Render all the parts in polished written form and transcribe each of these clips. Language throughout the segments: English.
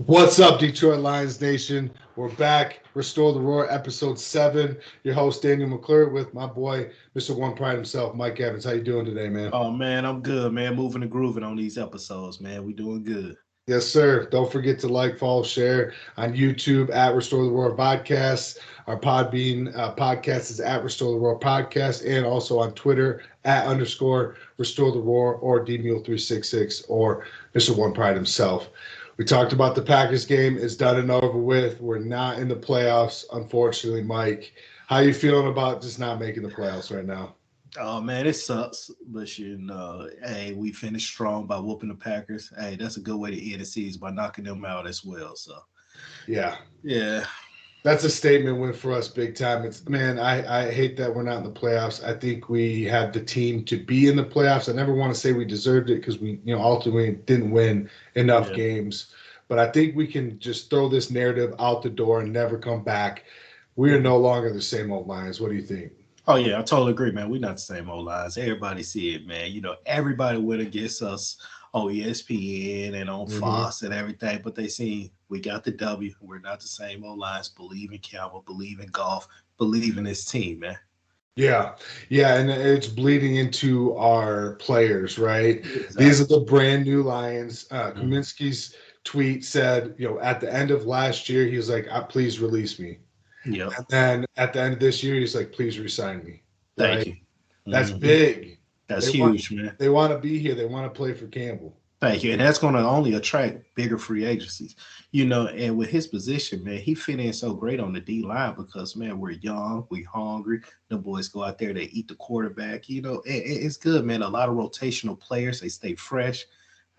What's up, Detroit Lions Nation? We're back. Restore the Roar, episode 7. Your host, Daniel McClure, with my boy, Mr. One Pride himself, Mike Evans. How you doing today, man? Oh man, I'm good, man. Moving and grooving on these episodes, man. We doing good. Yes, sir. Don't forget to like, follow, share on YouTube at Restore the Roar Podcast. Our Podbean podcast is at Restore the Roar Podcast, and also on Twitter at _ Restore the Roar or DMule366 or Mr. One Pride himself. We talked about the Packers game. It's done and over with. We're not in the playoffs, unfortunately, Mike. How you feeling about just not making the playoffs right now? Oh man, it sucks, but hey, we finished strong by whooping the Packers. Hey, that's a good way to end the season by knocking them out as well. So, yeah, yeah, that's a statement win for us, big time. It's man, I hate that we're not in the playoffs. I think we had the team to be in the playoffs. I never want to say we deserved it because we, ultimately didn't win enough games. But I think we can just throw this narrative out the door and never come back. We are no longer the same old Lions. What do you think? Oh yeah, I totally agree, man. We're not the same old lies. Everybody see it, man. Everybody went against us on ESPN and on Fox and everything, but they see we got the W. We're not the same old lies. Believe in Campbell, believe in golf, believe in this team, man. Yeah, and it's bleeding into our players, right? Exactly. These are the brand new Lions. Kaminsky's tweet said, at the end of last year, he was like, please release me. Yep. And then at the end of this year, he's like, please resign me. Thank right? you. That's big. That's huge, man. They want to be here. They want to play for Campbell. Thank you. And that's going to only attract bigger free agencies. And with his position, man, he fit in so great on the D line because, man, we're young, we're hungry. The boys go out there, they eat the quarterback. It's good, man. A lot of rotational players, they stay fresh.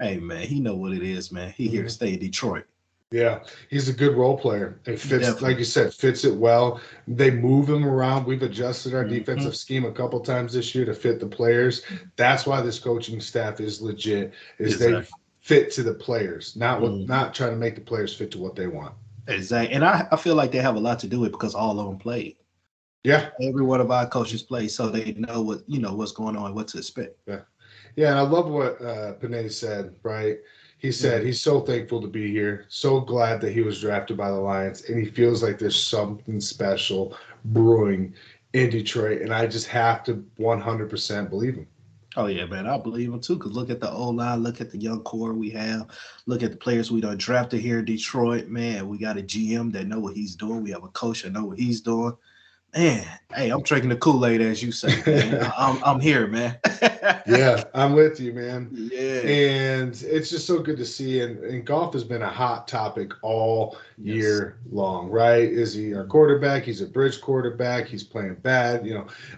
Hey, man, he know what it is, man. He here to stay in Detroit. Yeah, he's a good role player. It fits, like you said, fits it well. They move him around. We've adjusted our defensive scheme a couple times this year to fit the players. That's why this coaching staff is legit. They fit to the players, not trying to make the players fit to what they want. Exactly, and I feel like they have a lot to do with it because all of them played. Yeah, every one of our coaches play, so they know what's going on, what to expect. Yeah, and I love what Panay said. Right. He said he's so thankful to be here, so glad that he was drafted by the Lions, and he feels like there's something special brewing in Detroit, and I just have to 100% believe him. Oh, yeah, man, I believe him too, because look at the O-line, look at the young core we have, look at the players we done drafted here in Detroit. Man, we got a GM that know what he's doing. We have a coach that know what he's doing. Man, hey, I'm drinking the Kool-Aid, as you say, man. I'm here, man. Yeah, I'm with you, man. Yeah. And it's just so good to see. And golf has been a hot topic all year long, right? Is he our quarterback? He's a bridge quarterback. He's playing bad,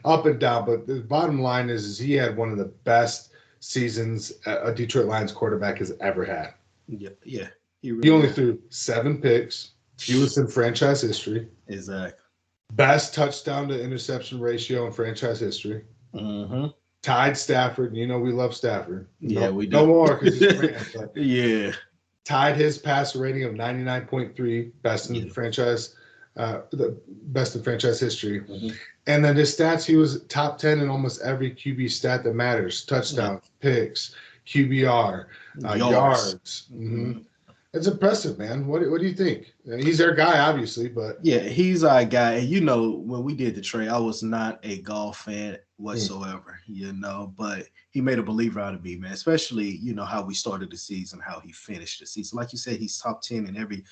up and down. But the bottom line is he had one of the best seasons a Detroit Lions quarterback has ever had. Yeah. He only threw 7 picks. He was in franchise history. Exactly. Best touchdown to interception ratio in franchise history. Tied Stafford. We love Stafford. We do. No more because he's Rams. Yeah. Tied his passer rating of 99.3, best in franchise, the best in franchise history. And then his stats, he was top 10 in almost every QB stat that matters: touchdowns, picks, QBR, yards. It's impressive, man. What do you think? He's our guy, obviously, but yeah, he's our guy. And when we did the trade, I was not a golf fan whatsoever, but he made a believer out of me, man. Especially, how we started the season, how he finished the season. Like you said, he's top 10 in every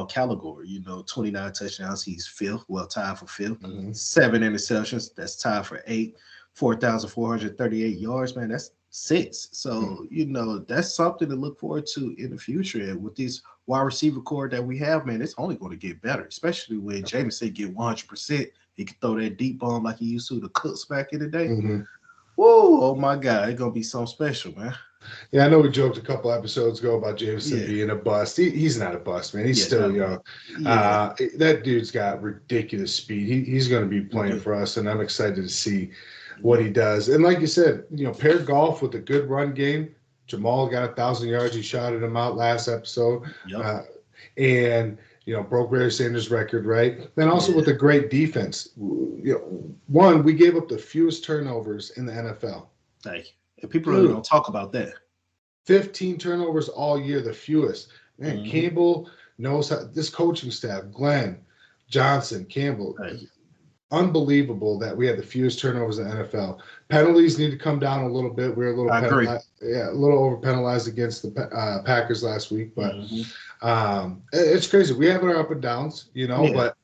category. 29 touchdowns, he's fifth, tied for fifth. 7 interceptions, that's tied for 8. 4,438 yards, man. That's 6. So, that's something to look forward to in the future. And with this wide receiver core that we have, man, it's only going to get better, especially when Jameson get 100%. He can throw that deep bomb like he used to the Cooks back in the day. Whoa, oh my God, it's going to be something special, man. Yeah, I know we joked a couple episodes ago about Jameson being a bust. He's not a bust, man. He's still young. That dude's got ridiculous speed. He's going to be playing for us, and I'm excited to see what he does. And like you said, pair golf with a good run game. Jamal got 1,000 yards. He shouted him out last episode. And broke Barry Sanders' record, right? Then also with a great defense. One, we gave up the fewest turnovers in the NFL. Like, and people really Dude, don't talk about that. 15 turnovers all year, the fewest. Man, Mm-hmm. Campbell knows how this coaching staff, Glenn, Johnson, Campbell, Like, unbelievable that we had the fewest turnovers in the NFL. Penalties need to come down a little bit. We were a little I agree. penalized, yeah, a little over penalized against the Packers last week, but Mm-hmm. it's crazy. We have our up and downs, Yeah. but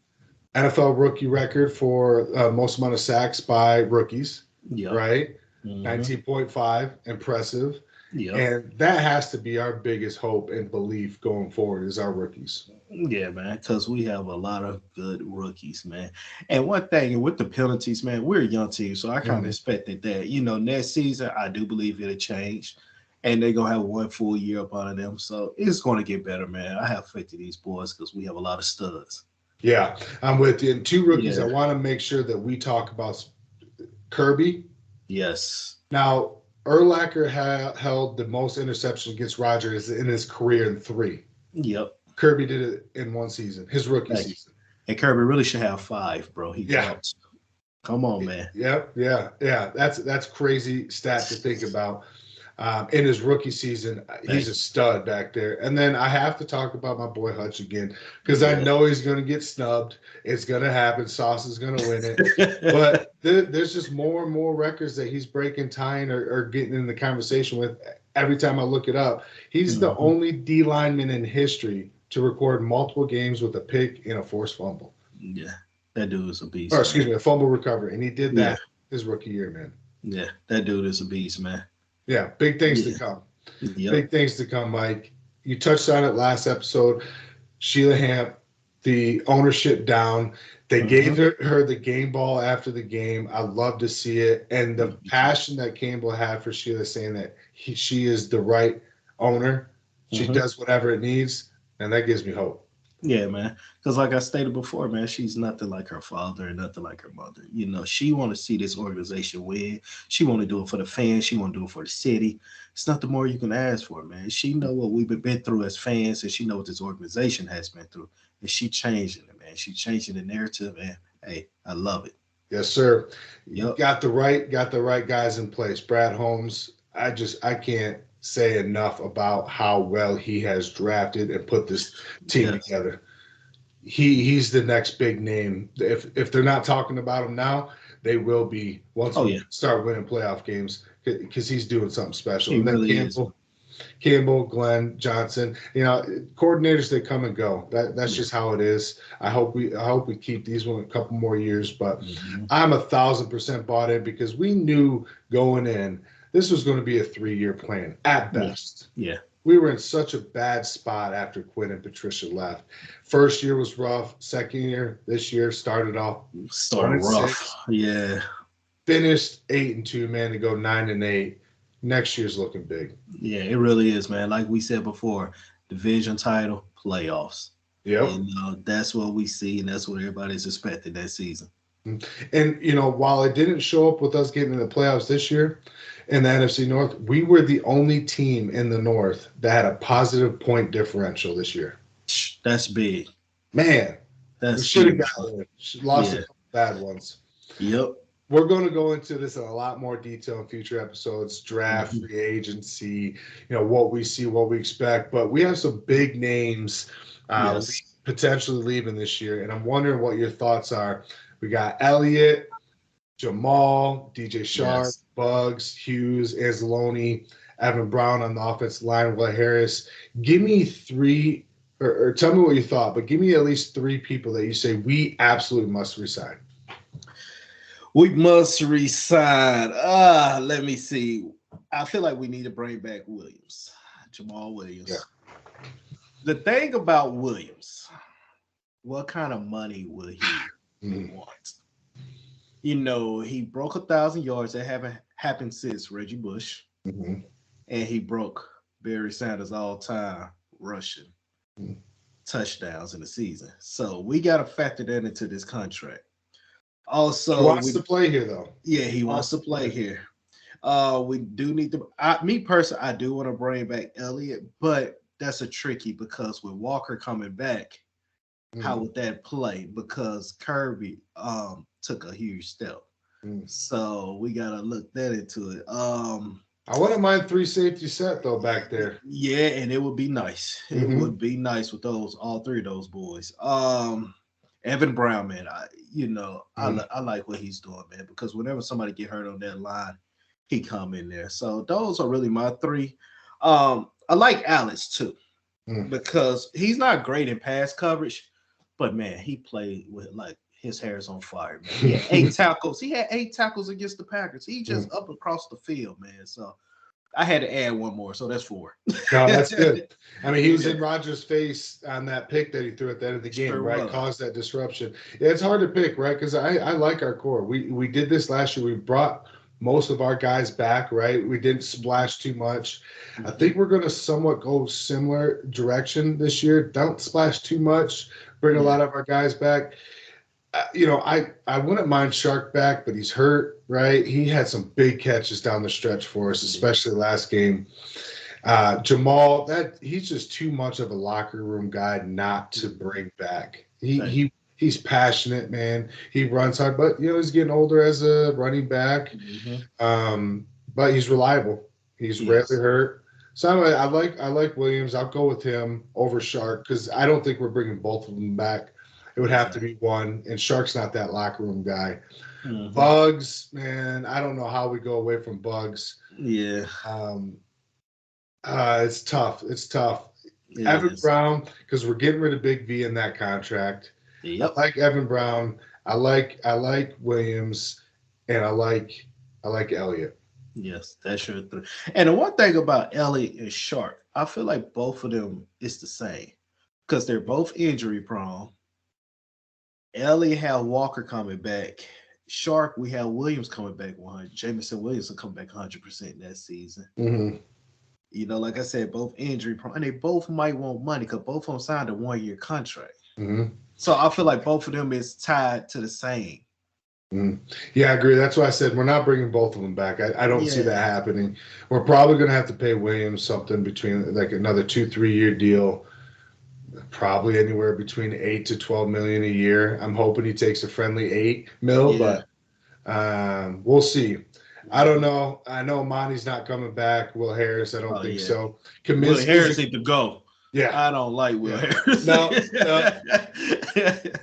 NFL rookie record for most amount of sacks by rookies, Yep. right? Mm-hmm. 19.5, impressive. Yep. And that has to be our biggest hope and belief going forward is our rookies. Yeah, man, because we have a lot of good rookies, man. And one thing with the penalties, man, we're a young team, so I kind of Mhm. expected that. Next season, I do believe it'll change, and they're gonna have one full year up out of them, so it's gonna get better, man. I have faith in these boys because we have a lot of studs. Yeah, I'm with you. And two rookies, I Yeah. want to make sure that we talk about Kirby. Yes. Now, Urlacher held the most interceptions against Rodgers in his career in three. Yep. Kirby did it in one season, his rookie Thank you. season. And Kirby really should have 5, bro. He Yeah. dropped. Come on, man. Yep. Yeah. That's crazy stat to think about. In his rookie season, he's Thank a stud back there. And then I have to talk about my boy Hutch again because you. I Yeah. know he's going to get snubbed. It's going to happen. Sauce is going to win it. But there's just more and more records that he's breaking, tying, or getting in the conversation with. Every time I look it up, he's the Mhm. only D lineman in history to record multiple games with a pick and a forced fumble. Yeah. That dude is a Or beast, excuse man. me, a fumble recovery, and he did Yeah. that his rookie year, man. Yeah. That dude is a beast, man. Yeah, big things to Yeah. come. Yep. Big things to come, Mike. You touched on it last episode. Sheila Hamp, the ownership down. They Mm-hmm. gave her the game ball after the game. I love to see it. And the passion that Campbell had for Sheila saying that she is the right owner. She Mm-hmm. does whatever it needs. And that gives me hope. Yeah, man. Because like I stated before, man, she's nothing like her father and nothing like her mother. She want to see this organization win. She want to do it for the fans. She want to do it for the city. It's nothing more you can ask for, man. She know what we've been through as fans, and she know what this organization has been through. And she changing it, man. She changing the narrative, and hey, I love it. Yes, sir. Yep. Got the right guys in place. Brad Holmes. I can't say enough about how well he has drafted and put this team Yes. together. He's the next big name. If they're not talking about him now, they will be once Oh we yeah, start winning playoff games because he's doing something special. he And then really is, man. Campbell, Glenn, Johnson, coordinators they come and go. That's Yeah. just how it is. I hope we keep these one a couple more years, but Hmm. I'm 1,000% bought in because we knew going in this was going to be a 3-year plan at Yeah. best. Yeah. We were in such a bad spot after Quinn and Patricia left. First year was rough. Second year, this year started off one Started and rough. six, Yeah. finished 8-2, man, to go 9-8. Next year's looking big. Yeah, it really is, man. Like we said before, division title, playoffs. Yep. That's what we see, and that's what everybody's expecting that season. And while it didn't show up with us getting in the playoffs this year in the NFC North, we were the only team in the North that had a positive point differential this year. That's big. Man, we That's should have huge, got bro. it. Lost a Yeah. couple bad ones. Yep. We're going to go into this in a lot more detail in future episodes, draft, Mhm. free agency, what we see, what we expect. But we have some big names Yes. potentially leaving this year. And I'm wondering what your thoughts are. We got Elliott, Jamal, DJ Sharp, Yes. Bugs, Hughes, Anzalone, Evan Brown on the offensive line, Will Harris. Give me three, or tell me what you thought, but give me at least three people that you say we absolutely must resign. We must resign. Let me see. I feel like we need to bring back Williams, Jamal Yeah. Williams. The thing about Williams, what kind of money will he Mhm. want? He broke 1,000 yards. That haven't happened since Reggie Bush, Mhm. and he broke Barry Sanders' all-time rushing Mhm. touchdowns in the season. So we got to factor that into this contract. He Also, wants to play here, though. he wants to play here. We do need to. Me personally, I do want to bring back Elliott, but that's a tricky because with Walker coming back, how Mhm. would that play? Because Kirby took a huge step. Mm. So we gotta look that into it. I wouldn't mind three safety set though back there. Yeah, and it would be nice. It Hmm. would be nice with those all three of those boys. Evan Brown, man, I like what he's doing, man, because whenever somebody get hurt on that line, he come in there. So those are really my three. I like Alex too Mm. because he's not great in pass coverage, but man, he played with like his hair is on fire, man. He had 8 tackles. He had 8 tackles against the Packers. He just Mm. up across the field, man. So I had to add one more, so that's 4. No, that's good. I mean, he was Yeah, in Rogers' face on that pick that he threw at the end of the game, sure right? was. Caused that disruption. Yeah, it's hard to pick, right? Because I like our core. We did this last year. We brought most of our guys back, right? We didn't Mhm, splash too much. I mhm. think we're going to somewhat go similar direction this year. Don't splash too much. Bring a Yeah, lot of our guys back. I wouldn't mind Shark back, but he's hurt, right? He had some big catches down the stretch for us, he did. especially last game. Jamal, that he's just too much of a locker room guy not to Mhm. bring back. He Thank he he's passionate, man. He runs hard, but he's getting older as a running back. you. Mhm. Um, but he's reliable. He's rarely Yes, hurt. So anyway, I like Williams. I'll go with him over Shark because I don't think we're bringing both of them back. It would have to exactly. be one, and Shark's not that locker room guy. Mhm. Bugs, man, I don't know how we go away from Bugs. Yeah, Um, it's tough. It's tough. it Evan is. Brown, because we're getting rid of Big V in that contract. I Yep. like Evan Brown. I like Williams, and I like Elliott. Yes, that's your three. And the one thing about Elliott and Shark, I feel like both of them is the same because they're both injury prone. Elliott have Walker coming back. Shark, we have Williams coming back 100. Jameson Williams will come back 100% that season. Hmm. Like I said, both injury prone, and they both might want money because both of them signed a 1 year contract. Hmm. So I feel like both of them is tied to the same. Hmm. Yeah, I agree. That's why I said we're not bringing both of them back. I don't see that Yeah, happening. We're probably going to have to pay Williams something between like another 2-3 year deal, probably anywhere between 8 to 12 million a year. I'm hoping he takes a friendly 8 mil, yeah. but we'll see. I don't Mhm. know. I know Monty's not coming back. Will Harris, I don't Oh think yeah. so. Will Kaminsky's a Harris need to go. yeah, I don't like Will yeah. Harris. No, no,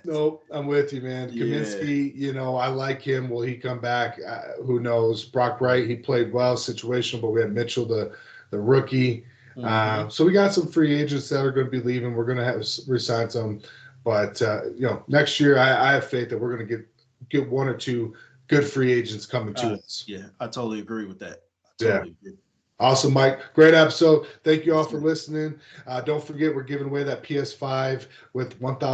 no. I'm with you, man. Yeah. Kaminsky, I like him. Will he come back? Who knows? Brock Wright, he played well, situational, but we had Mitchell, the rookie. Hmm. So we got some free agents that are going to be leaving. We're going to have resign some, but next year I have faith that we're going to get one or two good free agents coming to us. Yeah, I totally agree with that. I Yeah. totally agree. Awesome, Mike. Great episode. Thank you all Yes, for sir. listening. Don't forget, we're giving away that PS5 with 1,000